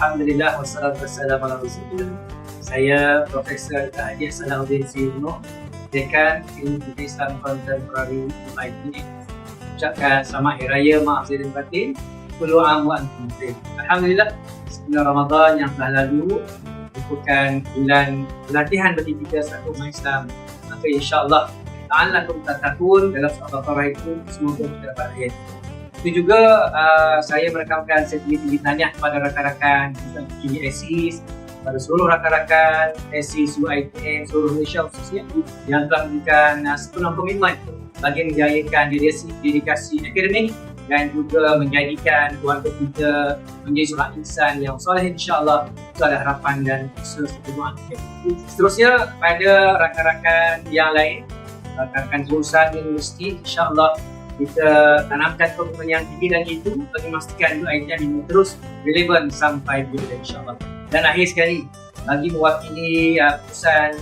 Alhamdulillah wassalatu wassalamu ala Rasulillah. Saya Profesor Haji Salahuddin Sirno, Dekan Ilmu Budaya Islam Contemporary UITM. Ucapkan selamat Hari Raya Maaf Zahir dan Batin. Kullu aam wa antum bikhair. Alhamdulillah, bulan Ramadan yang telah lalu merupakan bulan pelatihan bagi kita satu umat Islam. Maka insya-Allah la'allakum tattaqun dalam surah Al-Baqarah itu semoga kita dapat ayat. Itu juga saya merekamkan sertifikat tanya kepada rakan-rakan ini ASIS, pada seluruh rakan-rakan ASIS UITM seluruh Malaysia khususnya yang telah memberikan sepenuh komitmen bagi menjayakan dedikasi akademik dan juga menjadikan keluarga kita menjadi seorang insan yang soleh, insya-Allah. Itu adalah harapan dan seterusnya. Seterusnya kepada rakan-rakan yang lain, rakan-rakan jurusan universiti, insya-Allah kita tanamkan komitmen yang tinggi dan itu bagi memastikan UITM ini terus relevan sampai bila, insya-Allah. Dan akhir sekali, bagi mewakili perusahaan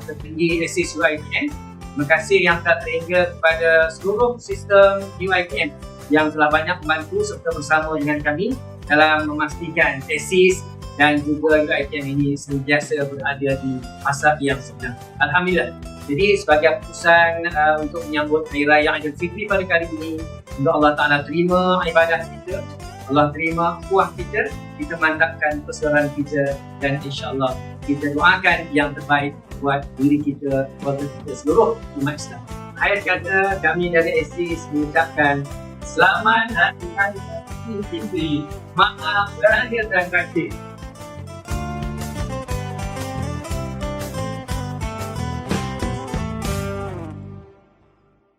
tertinggi ASIS UITM, terima kasih yang telah terhingga kepada seluruh sistem UITM yang telah banyak membantu serta bersama dengan kami dalam memastikan ASIS dan juga UITM ini sentiasa berada di asas yang sebenar. Alhamdulillah. Jadi sebagai keputusan untuk menyambut Hari Raya Aidilfitri pada kali ini, semoga Allah Ta'ala terima ibadah kita, Allah terima puah kita mantapkan persaudaraan kita dan insya-Allah kita doakan yang terbaik buat diri kita, keluarga kita, seluruh umat Islam. Akhir kata, kami dari ASIS mengucapkan selamat Hari Raya Aidilfitri. Maaf lahir dan batin.